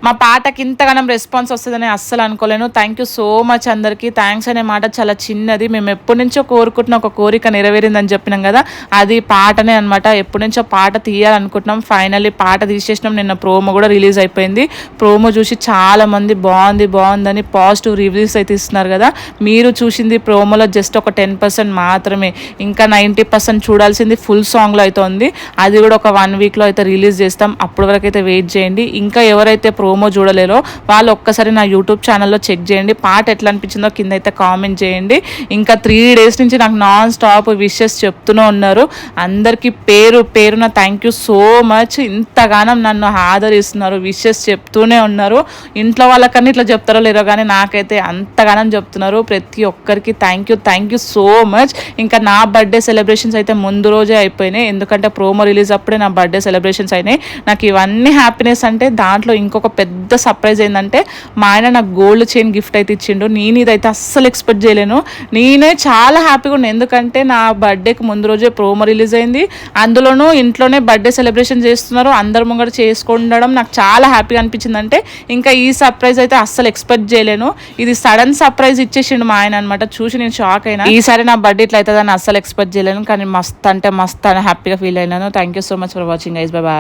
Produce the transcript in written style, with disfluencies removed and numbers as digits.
మా పాటకి ఇంతగానం రెస్పాన్స్ వస్తుందని అస్సలు అనుకోలేను. థ్యాంక్ యూ సో మచ్ అందరికీ. థ్యాంక్స్ అనే మాట చాలా చిన్నది. మేము ఎప్పటి నుంచో కోరుకుంటున్న ఒక కోరిక నెరవేరిందని చెప్పినాం కదా, అది పాటనే అనమాట. ఎప్పటి నుంచో పాట తీయాలనుకుంటున్నాం, ఫైనల్లీ పాట తీసేసినాం. నిన్న ప్రోమో కూడా రిలీజ్ అయిపోయింది. ప్రోమో చూసి చాలామంది బాగుందని పాజిటివ్ రివ్యూస్ అయితే ఇస్తున్నారు కదా. మీరు చూసింది ప్రోమోలో జస్ట్ ఒక 10% మాత్రమే, ఇంకా 90% చూడాల్సింది ఫుల్ సాంగ్లో అయితే ఉంది. అది కూడా ఒక 1 వీక్లో అయితే రిలీజ్ చేస్తాం. అప్పటి వరకు అయితే వెయిట్ చేయండి. ఇంకా ఎవరైతే ప్రోమో చూడలేరో వాళ్ళు ఒక్కసారి నా యూట్యూబ్ ఛానల్లో చెక్ చేయండి. పాట ఎట్లా అనిపించిందో కింద అయితే కామెంట్ చేయండి. ఇంకా 3 days నుంచి నాకు నాన్ స్టాప్ విషెస్ చెప్తూనే ఉన్నారు. అందరికీ పేరున థ్యాంక్ యూ సో మచ్. ఇంతగానం నన్ను ఆదరిస్తున్నారు, విషెస్ చెప్తూనే ఉన్నారు. ఇంట్లో వాళ్ళకన్నా ఇట్లా చెప్తారో లేరో కానీ నాకైతే అంతగానం చెప్తున్నారు. ప్రతి ఒక్కరికి థ్యాంక్ యూ సో మచ్. ఇంకా నా బర్త్డే సెలబ్రేషన్స్ అయితే ముందు రోజే అయిపోయినాయి, ఎందుకంటే ప్రోమో రిలీజ్ అప్పుడే నా బర్త్డే సెలబ్రేషన్స్ అయినాయి. నాకు ఇవన్నీ హ్యాపీనెస్ అంటే దాంట్లో ఇంకొక పెద్ద సర్ప్రైజ్ ఏంటంటే మా ఆయన నాకు గోల్డ్ చైన్ గిఫ్ట్ అయితే ఇచ్చిండు. నేను ఇదైతే అస్సలు ఎక్స్పెక్ట్ చేయలేను. నేనే చాలా హ్యాపీగా ఉన్నాను, ఎందుకంటే నా బర్త్డేకి ముందు రోజే ప్రోమో రిలీజ్ అయింది. అందులోనూ ఇంట్లోనే బర్త్డే సెలబ్రేషన్ చేస్తున్నారు, అందరు ముంగట చేసుకుండడం నాకు చాలా హ్యాపీగా అనిపించింది. అంటే ఇంకా ఈ సర్ప్రైజ్ అయితే అస్సలు ఎక్స్పెక్ట్ చేయలేను. ఇది సడన్ సర్ప్రైజ్ ఇచ్చేసిండు మా ఆయన అనమాట. చూసి నేను షాక్ అయినా. ఈసారి నా బర్త్డే ఇట్లా అవుతుందని అస్సలు ఎక్స్పెక్ట్ చేయలేను, కానీ మస్త్ అంటే మస్త్ అని హ్యాపీగా ఫీల్ అయినాను. Thank you so much for watching guys. Bye bye.